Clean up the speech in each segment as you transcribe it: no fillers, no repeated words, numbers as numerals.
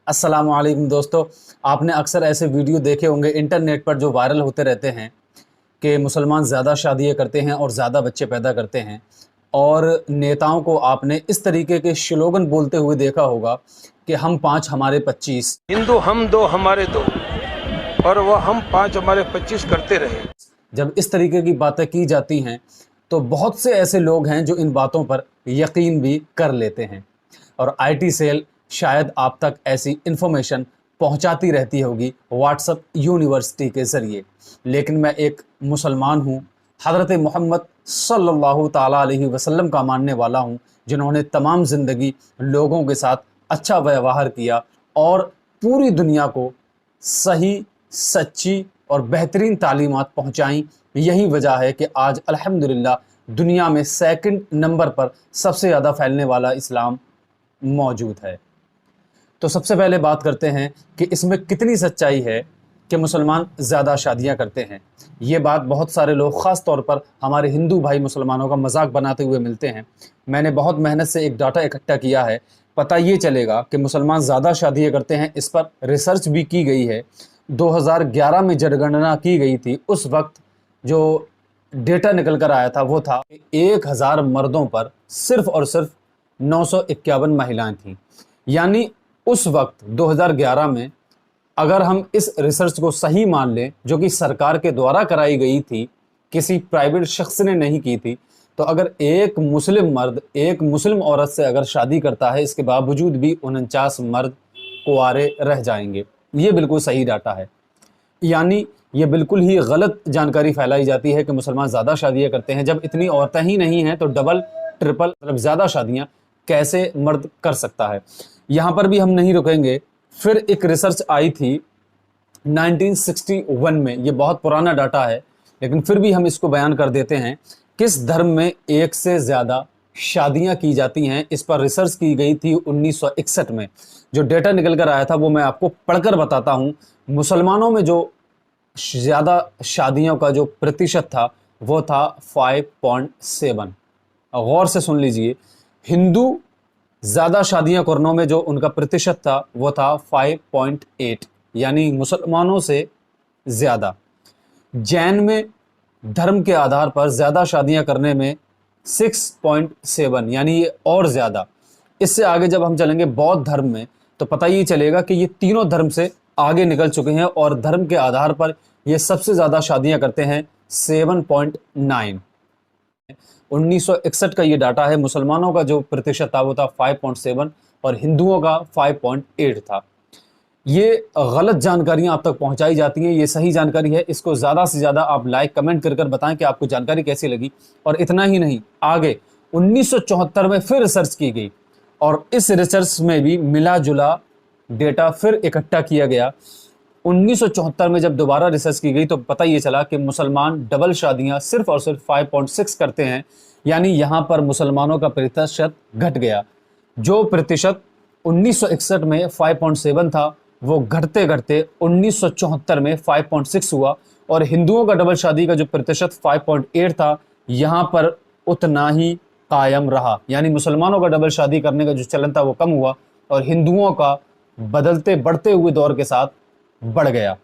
अस्सलाम वालेकुम दोस्तों। आपने अक्सर ऐसे वीडियो देखे होंगे इंटरनेट पर जो वायरल होते रहते हैं कि मुसलमान ज़्यादा शादियाँ करते हैं और ज़्यादा बच्चे पैदा करते हैं। और नेताओं को आपने इस तरीके के स्लोगन बोलते हुए देखा होगा कि हम 5 हमारे 25। हिंदू हम दो हमारे दो और वह हम 5 हमारे 25 करते रहे। जब इस तरीके की बातें की जाती हैं तो बहुत से ऐसे लोग हैं जो इन बातों पर यकीन भी कर लेते हैं। और आईटी सेल शायद आप तक ऐसी इन्फॉर्मेशन पहुंचाती रहती होगी व्हाट्सएप यूनिवर्सिटी के ज़रिए। लेकिन मैं एक मुसलमान हूं, हज़रत मोहम्मद सल्लल्लाहु ताला अलैहि वसल्लम का मानने वाला हूं, जिन्होंने तमाम ज़िंदगी लोगों के साथ अच्छा व्यवहार किया और पूरी दुनिया को सही, सच्ची और बेहतरीन तालीमात पहुँचाई। यही वजह है कि आज अल्हम्दुलिल्लाह दुनिया में सेकंड नंबर पर सबसे ज़्यादा फैलने वाला इस्लाम मौजूद है। तो सबसे पहले बात करते हैं कि इसमें कितनी सच्चाई है कि मुसलमान ज़्यादा शादियां करते हैं। ये बात बहुत सारे लोग ख़ास तौर पर हमारे हिंदू भाई मुसलमानों का मजाक बनाते हुए मिलते हैं। मैंने बहुत मेहनत से एक डाटा इकट्ठा किया है, पता ये चलेगा कि मुसलमान ज़्यादा शादियां करते हैं। इस पर रिसर्च भी की गई है। 2011 में जनगणना की गई थी, उस वक्त जो डेटा निकल कर आया था वो था कि 1000 मर्दों पर सिर्फ और सिर्फ 951 महिलाएं थीं। यानी उस वक्त 2011 में अगर हम इस रिसर्च को सही मान लें, जो कि सरकार के द्वारा कराई गई थी, किसी प्राइवेट शख्स ने नहीं की थी, तो अगर एक मुस्लिम मर्द एक मुस्लिम औरत से अगर शादी करता है, इसके बावजूद भी 49 मर्द कुंवारे रह जाएंगे। ये बिल्कुल सही डाटा है। यानी ये बिल्कुल ही गलत जानकारी फैलाई जाती है कि मुसलमान ज़्यादा शादियाँ करते हैं। जब इतनी औरतें ही नहीं हैं तो डबल ट्रिपल मतलब ज़्यादा शादियाँ कैसे मर्द कर सकता है। यहाँ पर भी हम नहीं रुकेंगे। फिर एक रिसर्च आई थी 1961 में, ये बहुत पुराना डाटा है लेकिन फिर भी हम इसको बयान कर देते हैं। किस धर्म में एक से ज़्यादा शादियां की जाती हैं, इस पर रिसर्च की गई थी 1961 में। जो डेटा निकल कर आया था वो मैं आपको पढ़कर बताता हूं। मुसलमानों में जो ज़्यादा शादियों का जो प्रतिशत था वो था 5.7। गौर से सुन लीजिए, हिंदू ज़्यादा शादियां करने में जो उनका प्रतिशत था वो था 5.8, यानी मुसलमानों से ज़्यादा। जैन में धर्म के आधार पर ज़्यादा शादियां करने में 6.7, यानी ये और ज़्यादा। इससे आगे जब हम चलेंगे बौद्ध धर्म में तो पता ही चलेगा कि ये तीनों धर्म से आगे निकल चुके हैं और धर्म के आधार पर ये सबसे ज़्यादा शादियां करते हैं 7.9। 1961 का ये डाटा है। मुसलमानों का जो प्रतिशत था वो था 5.7 और हिंदुओं का 5.8 था। ये गलत जानकारियां आप तक पहुंचाई जाती हैं, ये सही जानकारी है। इसको ज़्यादा से ज़्यादा आप लाइक कमेंट कर कर बताएं कि आपको जानकारी कैसी लगी। और इतना ही नहीं, आगे 1974 में फिर रिसर्च की गई और इस रिसर्च में भी मिला जुला डेटा फिर इकट्ठा किया गया। 1974 में जब दोबारा रिसर्च की गई तो पता ये चला कि मुसलमान डबल शादियां सिर्फ और सिर्फ 5.6 करते हैं। यानी यहाँ पर मुसलमानों का प्रतिशत घट गया। जो प्रतिशत 1961 में 5.7 था वो घटते घटते 1974 में 5.6 हुआ और हिंदुओं का डबल शादी का जो प्रतिशत 5.8 था यहाँ पर उतना ही कायम रहा। यानी मुसलमानों का डबल शादी करने का जो चलन था वो कम हुआ और हिंदुओं का बदलते बढ़ते हुए दौर के साथ बढ़ गया।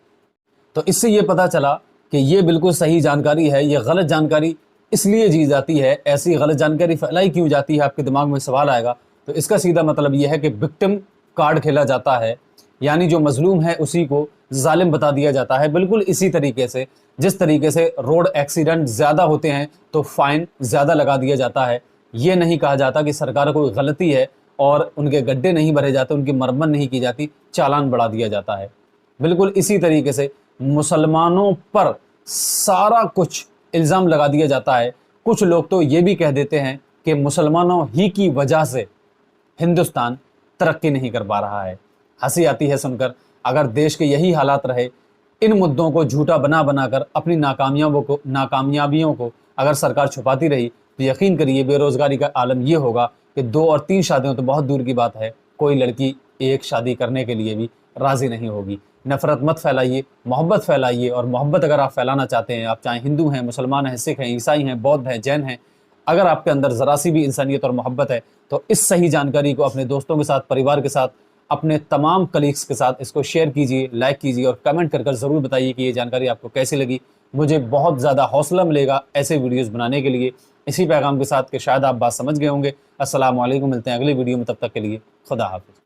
तो इससे ये पता चला कि ये बिल्कुल सही जानकारी है। ये गलत जानकारी इसलिए दी जाती है, ऐसी गलत जानकारी फैलाई क्यों जाती है, आपके दिमाग में सवाल आएगा। तो इसका सीधा मतलब ये है कि विक्टिम कार्ड खेला जाता है, यानी जो मजलूम है उसी को जालिम बता दिया जाता है। बिल्कुल इसी तरीके से जिस तरीके से रोड एक्सीडेंट ज़्यादा होते हैं तो फाइन ज़्यादा लगा दिया जाता है। ये नहीं कहा जाता कि सरकार को गलती है और उनके गड्ढे नहीं भरे जाते, उनकी मरम्मत नहीं की जाती, चालान बढ़ा दिया जाता है। बिल्कुल इसी तरीके से मुसलमानों पर सारा कुछ इल्ज़ाम लगा दिया जाता है। कुछ लोग तो ये भी कह देते हैं कि मुसलमानों ही की वजह से हिंदुस्तान तरक्की नहीं कर पा रहा है। हंसी आती है सुनकर। अगर देश के यही हालात रहे, इन मुद्दों को झूठा बना बनाकर अपनी नाकामयाबियों को अगर सरकार छुपाती रही तो यकीन करिए बेरोज़गारी का आलम ये होगा कि 2 और 3 शादियों तो बहुत दूर की बात है, कोई लड़की एक शादी करने के लिए भी राज़ी नहीं होगी। नफ़रत मत फैलाइए, मोहब्बत फैलाइए। और मोहब्बत अगर आप फैलाना चाहते हैं, आप चाहे हिंदू हैं, मुसलमान हैं, सिख हैं, ईसाई हैं, बौद्ध हैं, जैन हैं, अगर आपके अंदर ज़रा सी भी इंसानियत और मोहब्बत है तो इस सही जानकारी को अपने दोस्तों के साथ, परिवार के साथ अपने तमाम कलीग्स के साथ इसको शेयर कीजिए, लाइक कीजिए और कमेंट कर ज़रूर बताइए कि ये जानकारी आपको कैसी लगी। मुझे बहुत ज़्यादा हौसला मिलेगा ऐसे वीडियोस बनाने के लिए। इसी पैगाम के साथ कि शायद आप बात समझ गए होंगे। अस्सलाम वालेकुम, मिलते हैं अगली वीडियो में, तब तक के लिए खुदा हाफिज़।